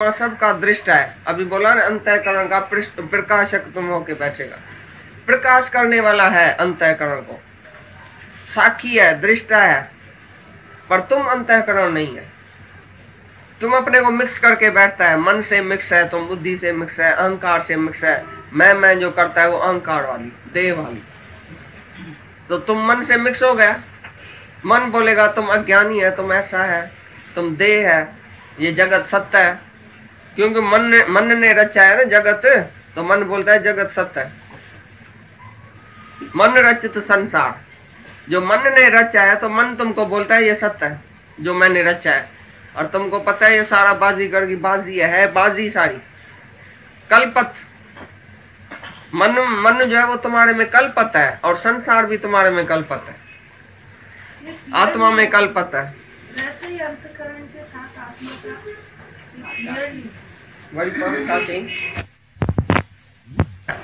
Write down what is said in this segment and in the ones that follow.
सबका दृष्टा है। अभी बोला ना, अंतःकरण का प्रकाशक तुम होके बैठेगा। प्रकाश करने वाला है अंतःकरण को, साक्षी है, दृष्टा है, पर तुम अंतःकरण नहीं है। तुम अपने को मिक्स करके बैठता है, मन से मिक्स है, तुम बुद्धि से मिक्स है, अहंकार से मिक्स है। मैं जो करता है वो अहंकार वाली, देह वाली। तो तुम मन से मिक्स हो गया। मन बोलेगा तुम अज्ञानी है, तुम ऐसा है, तुम देह है, ये जगत सत्य है। क्योंकि मन ने रचा है ना जगत, तो मन बोलता है जगत सत्य है। मन रचित संसार, जो मन ने रचा है, तो मन तुमको बोलता है ये सत्य है जो मैंने रचा है। और तुमको पता है ये सारा बाजीगर की बाजी है बाजी सारी कल्पत। मन जो है वो तुम्हारे में कल्पत है, और संसार भी तुम्हारे में कल्पत है, आत्मा में कल्पत है।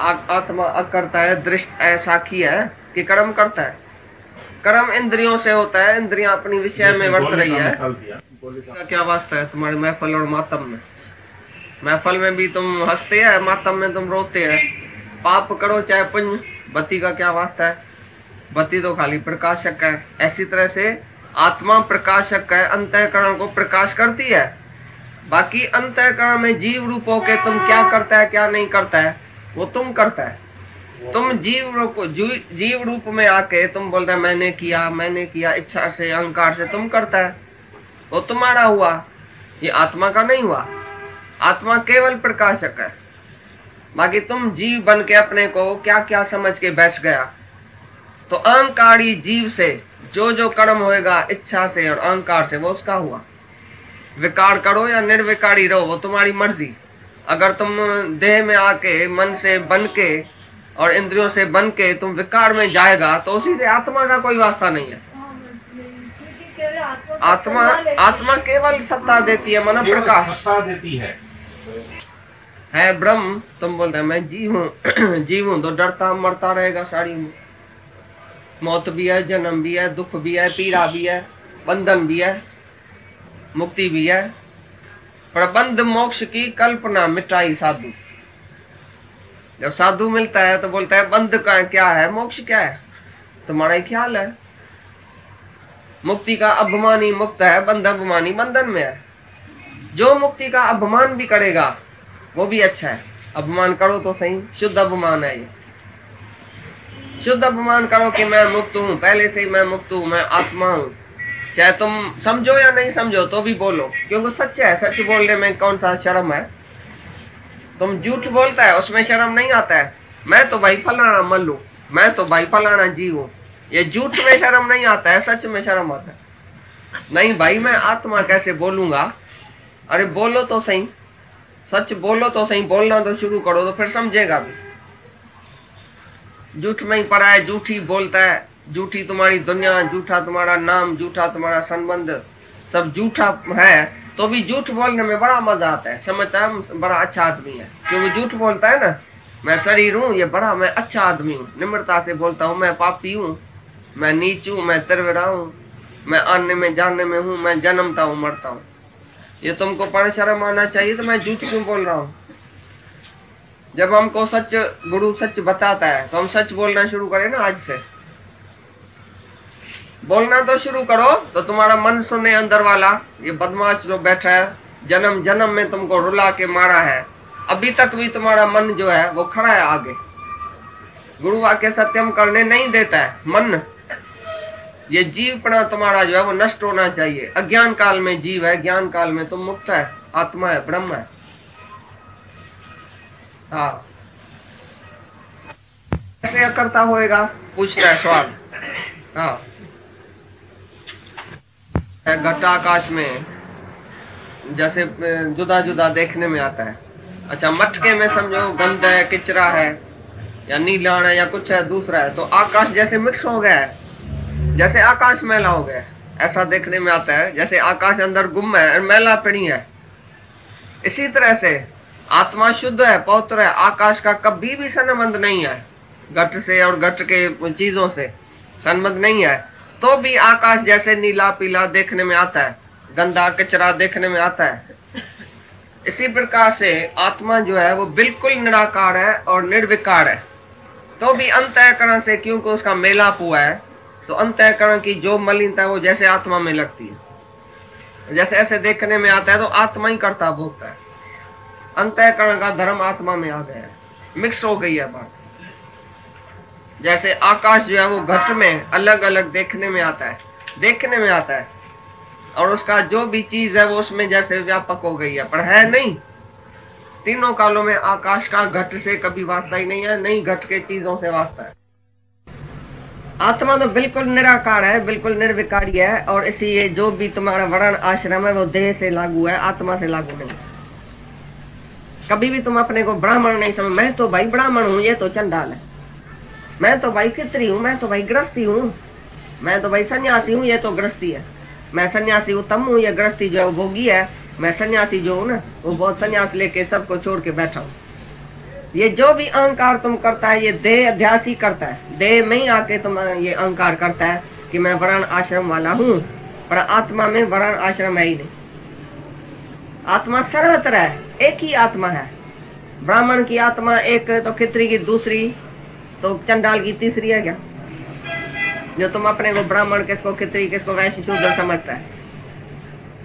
आत्मा करता है, दृष्ट ऐसा किया है कि कर्म करता है। कर्म इंद्रियों से होता है, इंद्रियां अपनी विषय में वर्त रही है। क्या वास्ता है तुम्हारे महफल और मातम में? महफल में भी तुम हंसते हैं, मातम में तुम रोते हैं। पाप करो चाहे पुण्य, बत्ती का क्या वास्ता है? बत्ती तो खाली प्रकाशक है। ऐसी तरह से आत्मा प्रकाशक है, अंतःकरण को प्रकाश करती है। बाकी अंतःकरण में जीव रूप होके तुम क्या करता है क्या नहीं करता है वो तुम करता है। तुम जीव रूप में आके तुम बोलता है मैंने किया, इच्छा से अहंकार से तुम करता है, वो तुम्हारा हुआ, ये आत्मा का नहीं हुआ। आत्मा केवल प्रकाशक है। बाकी तुम जीव बन के अपने को क्या क्या समझ के बैठ गया। तो अहंकारी जीव से जो कर्म होएगा इच्छा से और अहंकार से, वो उसका हुआ। विकार करो या निर्विकारी रहो, वो तुम्हारी मर्जी। अगर तुम देह में आके मन से बन के और इंद्रियों से बन के तुम विकार में जाएगा, तो उसी से आत्मा का कोई वास्ता नहीं है। आत्मा केवल सत्ता देती है, मन प्रकाश देती है ब्रह्म। तुम बोलते हैं मैं जीव हूँ जीव हूँ तो डरता मरता रहेगा सारी में। मौत भी है, जन्म भी है, दुख भी है, पीड़ा भी है, बंधन भी है, मुक्ति भी है। प्रबंध मोक्ष की कल्पना मिटाई साधु। जब साधु मिलता है तो बोलता है बंध का क्या है, मोक्ष क्या है, तुम्हारा ही ख्याल है। मुक्ति का अभिमानी मुक्त है, बंध अभिमानी बंधन में है। जो मुक्ति का अभिमान भी करेगा वो भी अच्छा है। अभिमान करो तो सही, शुद्ध अभिमान है ये। शुद्ध अभिमान करो कि मैं मुक्त हूँ, पहले से ही मैं मुक्त हूँ, मैं आत्मा हूँ। चाहे तुम समझो या नहीं समझो तो भी बोलो, क्योंकि सच है। सच बोलने में कौन सा शर्म है? तुम झूठ बोलता है उसमें शर्म नहीं आता है। मैं तो भाई फलाना मल्लू, मैं तो भाई फलाना जीव हूँ, ये झूठ में शर्म नहीं आता है, सच में शर्म आता है। नहीं भाई मैं आत्मा कैसे बोलूंगा? अरे बोलो तो सही, सच बोलो तो सही, बोलना तो शुरू करो तो फिर समझेगा भी। झूठ में ही पड़ा है, झूठी बोलता है, झूठी तुम्हारी दुनिया, झूठा तुम्हारा नाम, झूठा तुम्हारा संबंध, सब झूठा है। तो भी झूठ बोलने में बड़ा मजा आता है, समझता है बड़ा अच्छा आदमी है। क्योंकि झूठ बोलता है ना, मैं शरीर हूँ, ये बड़ा मैं अच्छा आदमी हूँ, निम्रता से बोलता हूँ, मैं पापी हूँ, मैं नीच हूँ, मैं तिरविरा हूँ, मैं आने में जाने में हूँ, मैं जन्मता हूँ मरता हूँ। ये तुमको पर शर्म आना चाहिए। तो मैं झूठ क्यों बोल रहा हूँ? जब हमको सच गुरु सच बताता है तो हम सच बोलना शुरू करें ना। आज से बोलना तो शुरू करो तो तुम्हारा मन सुने। अंदर वाला ये बदमाश जो बैठा है, जन्म जन्म में तुमको रुला के मारा है, अभी तक भी तुम्हारा मन जो है वो खड़ा है आगे, गुरु वाक्य सत्यम करने नहीं देता है मन। ये जीवपना तुम्हारा जो है वो नष्ट होना चाहिए। अज्ञान काल में जीव है, ज्ञान काल में तुम मुक्त है, आत्मा है, ब्रह्म है। हाँ, कैसे करता होएगा पूछता है सवाल। हाँ, घटाकाश में जैसे जुदा जुदा देखने में आता है। अच्छा, मटके में समझो गंदा है, किचरा है, या नीला है, या कुछ है दूसरा है, तो आकाश जैसे मिक्स हो गया है, जैसे आकाश मैला हो गया है, ऐसा देखने में आता है। जैसे आकाश अंदर गुम है और मैला पड़ी है, इसी तरह से आत्मा शुद्ध है, पवित्र है। आकाश का कभी भी संबंध नहीं है घट से, और घट के चीजों से संबंध नहीं है। तो भी आकाश जैसे नीला पीला देखने में आता है, गंदा कचरा देखने में आता है। इसी प्रकार से आत्मा जो है वो बिल्कुल निराकार है और निर्विकार है, तो भी अंतःकरण से क्योंकि उसका मेलाप हुआ है, तो अंतःकरण की जो मलिनता है वो जैसे आत्मा में लगती है। जैसे ऐसे देखने में आता है तो आत्मा ही करता भोगता है, अंतःकरण का धर्म आत्मा में आ गया है, मिक्स हो गई है बात। जैसे आकाश जो है वो घट में अलग अलग देखने में आता है, और उसका जो भी चीज है वो उसमें जैसे व्यापक हो गई है, पर है नहीं। तीनों कालों में आकाश का घट से कभी वास्ता ही नहीं है, नहीं घट के चीजों से वास्ता है। आत्मा तो बिल्कुल निराकार है, बिल्कुल निर्विकारी है, और इसलिए जो भी तुम्हारा वर्ण आश्रम है वो देह से लागू है, आत्मा से लागू नहीं। कभी भी तुम अपने को ब्राह्मण नहीं समझ, मैं तो भाई ब्राह्मण हूँ, ये तो चंडाल है, मैं तो भाई खित्री हूँ, मैं तो भाई गृहस्थी हूँ, मैं तो भाई सन्यासी हूँ, ये तो गृहस्थी है। मैं सन्यासी उत्तम हूँ, ये गृहस्थी जो है वो भोगी है। मैं सन्यासी जो हूँ ना वो बहुत सन्यास लेके सबको छोड़ के बैठा हूँ। ये जो भी अहंकार तुम करता है ये देह अध्यास ही करता है, देह में ही आके तुम ये अहंकार करता है कि मैं वर्ण आश्रम वाला हूँ, पर आत्मा में वर्ण आश्रम है ही नहीं। आत्मा सर्वत्र है, एक ही आत्मा है। ब्राह्मण की आत्मा एक, तो खित्री की दूसरी, तो चंडाल की तीसरी है क्या? जो तुम अपने को ब्राह्मण, किसको खित्री, किसको वैश्य शूद्र समझता है।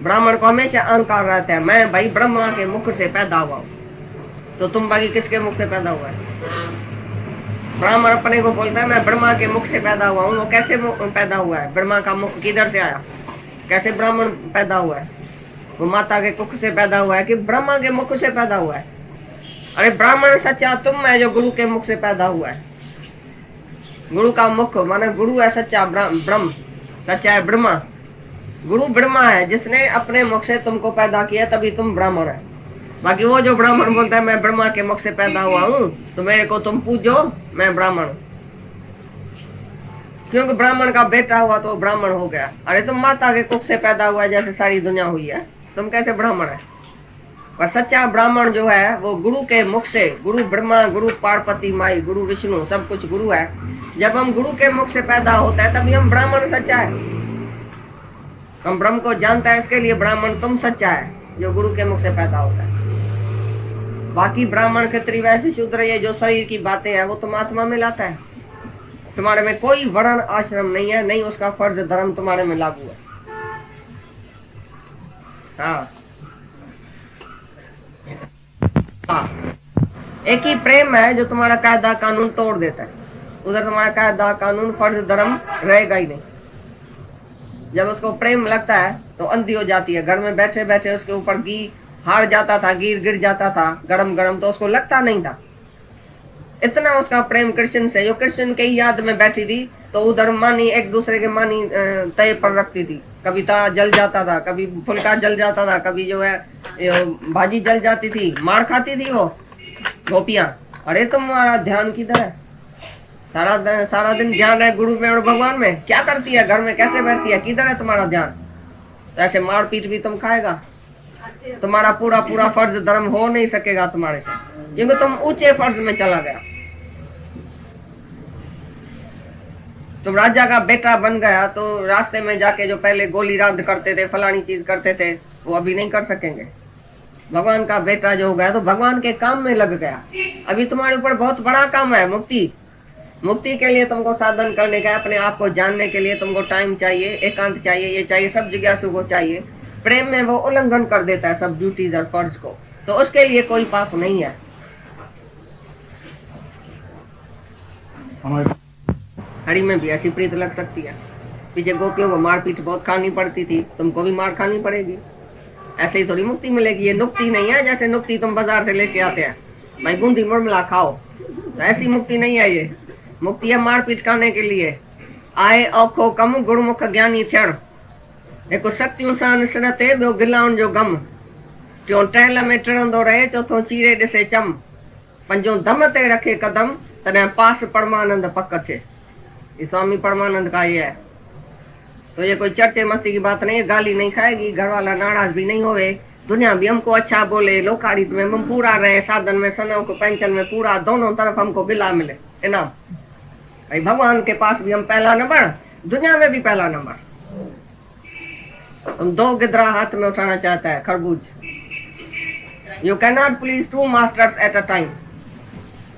ब्राह्मण को हमेशा अहंकार रहता है, मैं भाई ब्रह्मा के मुख से पैदा हुआ हूँ, तो तुम बाकी किसके मुख से पैदा हुआ है? ब्राह्मण अपने को बोलता है मैं ब्रह्मा के मुख से पैदा हुआ हूँ। वो कैसे पैदा हुआ है? ब्रह्मा का मुख किधर से आया? कैसे ब्राह्मण पैदा हुआ है? वो माता के कुख से पैदा हुआ है कि ब्रह्मा के मुख से पैदा हुआ है? अरे ब्राह्मण सच्चा तुम है जो गुरु के मुख से पैदा हुआ है। गुरु का मुख माने गुरु है सच्चा, ब्रह्म सच्चा है ब्रह्मा। गुरु ब्रह्मा है जिसने अपने मुख से तुमको पैदा किया, तभी तुम ब्राह्मण है। बाकी वो जो ब्राह्मण बोलता है मैं ब्रह्मा के मुख से पैदा हुआ हूँ, तो मेरे को तुम पूजो, मैं ब्राह्मण हूँ। क्योंकि ब्राह्मण का बेटा हुआ तो ब्राह्मण हो गया। अरे तुम माता के कुख से पैदा हुआ है जैसे सारी दुनिया हुई है, तुम कैसे ब्राह्मण है? पर सच्चा ब्राह्मण जो है वो गुरु के मुख से, गुरु ब्रह्मा, गुरु पार्वती माई, गुरु विष्णु, सब कुछ गुरु है। जब हम गुरु के मुख से पैदा होता है तभी हम ब्राह्मण सच्चा है। हम ब्रह्म को जानता है, इसके लिए ब्राह्मण तुम सच्चा है जो गुरु के मुख से पैदा होता है। बाकी ब्राह्मण क्षत्रिय वैश्य शूद्र ये जो शरीर की बातें हैं वो तुम आत्मा में लाता है। तुम्हारे में कोई वर्ण आश्रम नहीं है, नहीं उसका फर्ज धर्म तुम्हारे में लागू है। हाँ, एक ही प्रेम है जो तुम्हारा कायदा कानून तोड़ देता है। उधर तुम्हारा कायदा कानून फर्ज धर्म रहेगा ही नहीं। जब उसको प्रेम लगता है तो अंधी हो जाती है। घर में बैठे बैठे उसके ऊपर घी हार जाता था, घी गिर जाता था गरम गरम, तो उसको लगता नहीं था। इतना उसका प्रेम कृष्ण से, जो कृष्ण के याद में बैठी थी, तो उधर मानी एक दूसरे के मानी तय पर रखती थी। कभी ता जल जाता था, कभी फुलका जल जाता था, कभी जो है भाजी जल जाती थी, मार खाती थी वो गोपियां। अरे तुम्हारा ध्यान किधर है? सारा दिन ध्यान है गुरु में और भगवान में, क्या करती है घर में, कैसे बैठती है, किधर है तुम्हारा ध्यान? तो ऐसे मार पीट भी तुम खाएगा, तुम्हारा पूरा पूरा फर्ज धर्म हो नहीं सकेगा तुम्हारे से, क्योंकि तुम ऊंचे फर्ज में चला गया। तुम राजा का बेटा बन गया तो रास्ते में जाके जो पहले गोली रांध करते थे, फलानी चीज करते थे, वो अभी नहीं कर सकेंगे। भगवान का बेटा जो हो गया तो भगवान के काम में लग गया। अभी तुम्हारे ऊपर बहुत बड़ा काम है, मुक्ति। मुक्ति के लिए तुमको साधन करने का, अपने आप को जानने के लिए तुमको टाइम चाहिए, एकांत चाहिए, ये चाहिए, सब जिज्ञासु को चाहिए। प्रेम में वो उल्लंघन कर देता है सब ड्यूटीज और फर्ज को, तो उसके लिए कोई पाप नहीं है। हरि में भी ऐसी प्रीत लग सकती है। पीछे गोपियों को मारपीट बहुत खानी पड़ती थी, तुमको भी मार खानी पड़ेगी। ऐसे ही थोड़ी मुक्ति मिलेगी। ये नुक्ति नहीं है जैसे नुक्ति तुम बाजार से लेके आते हैं, भाई बूंदी मुरमला खाओ, तो ऐसी मुक्ति नहीं है। ये मुक्ति है मारपीट खाने के लिए। आए औखो कम गुणमुख ज्ञानी थियण, एको शक्तियों सां निसरते ॿियो गिलाउण जो गम, टियों टहल में टिड़ंदो रहे, चौथों चीरे ॾिसे चम, पंजों दम ते रखे कदम, तॾहिं पास परमानंद पक थे। ये स्वामी परमानंद का ये है। तो ये कोई चर्चे मस्ती की बात नहीं है, गाली नहीं खाएगी, घर वाला नाराज भी नहीं होवे, दुनिया भी हमको अच्छा बोले, लोकाड़ित में हम पूरा रहे, साधन में सनों को पेंशन में पूरा, दोनों तरफ हमको बिला मिले इनाम। भाई भगवान के पास भी हम पहला नंबर, दुनिया में भी पहला नंबर। हम 2 गिदरा हाथ में उठाना चाहता है, खरबूज। You can not please two masters at a time.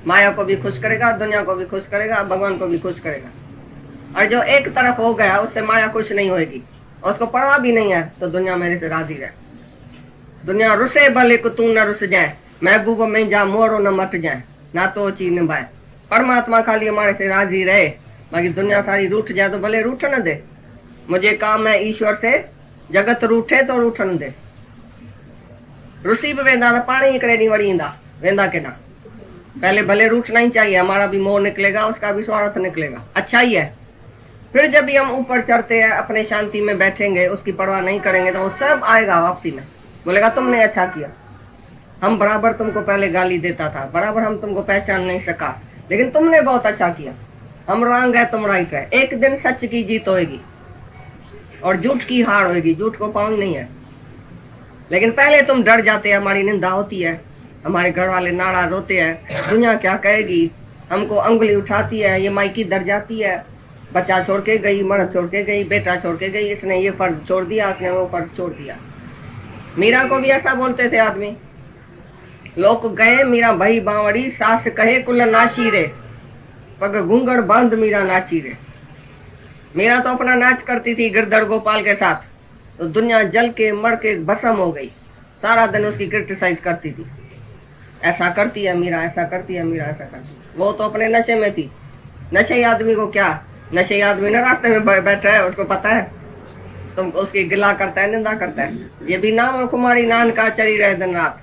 माया को भी खुश करेगा, दुनिया को भी खुश करेगा, भगवान को भी खुश करेगा। और जो एक तरफ हो गया उससे माया खुश नहीं होगी, उसको परवाह भी नहीं है, तो दुनिया मेरे से राजी रहे। दुनिया रुसे भले को तू न रुस जाए, महबूब में जा मोरो न मट जाए, ना तो चीज निभाए। परमात्मा खाली हमारे से राजी रहे, बाकी दुनिया सारी रूठ जाए तो भले रूठ न दे। मुझे काम है ईश्वर से, जगत रूठे तो रूठन दे। रुसी पे वेंदा तो पानी हिकड़े ॾींहुं वड़ी ईंदा, वेंदा के ना। पहले भले रूठना ही चाहिए, हमारा भी मोह निकलेगा, उसका भी स्वार्थ निकलेगा, अच्छा ही है। फिर जब भी हम ऊपर चढ़ते हैं, अपने शांति में बैठेंगे, उसकी परवाह नहीं करेंगे, तो वो सब आएगा वापसी में, बोलेगा तुमने अच्छा किया। हम बराबर तुमको पहले गाली देता था, बराबर हम तुमको पहचान नहीं सका, लेकिन तुमने बहुत अच्छा किया। हम रॉन्ग है, तुम राइट है। एक दिन सच की जीत होएगी और झूठ की हार होएगी, झूठ को पाउंड नहीं है। लेकिन पहले तुम डर जाते हैं, हमारी निंदा होती है, हमारे घर वाले नाराज होते हैं, दुनिया क्या कहेगी, हमको अंगुली उठाती है, ये मायकी डर जाती है, बच्चा छोड़ के गई, मर्द छोड़ के गई, बेटा छोड़ के गई, इसने ये फर्ज छोड़ दिया, इसने वो फर्ज छोड़ दिया। मीरा को भी ऐसा बोलते थे आदमी, लोग गए मीरा भई बावड़ी, सास कहे कुल नाची रे, पग घूंगड़ बंद मीरा नाची रे। मीरा तो अपना नाच करती थी गिरधर गोपाल के साथ, तो दुनिया जल के मर के भस्म हो गई, सारा दिन उसकी क्रिटिसाइज करती थी, ऐसा करती है मीरा, ऐसा करती है मीरा, ऐसा करती है। वो तो अपने नशे में थी। नशे आदमी को क्या, नशे आदमी ना रास्ते में बैठा है, उसको पता है, तुम उसकी गिला करता है, निंदा करता है। ये भी नाम और कुमारी नान का चली रहे दिन रात।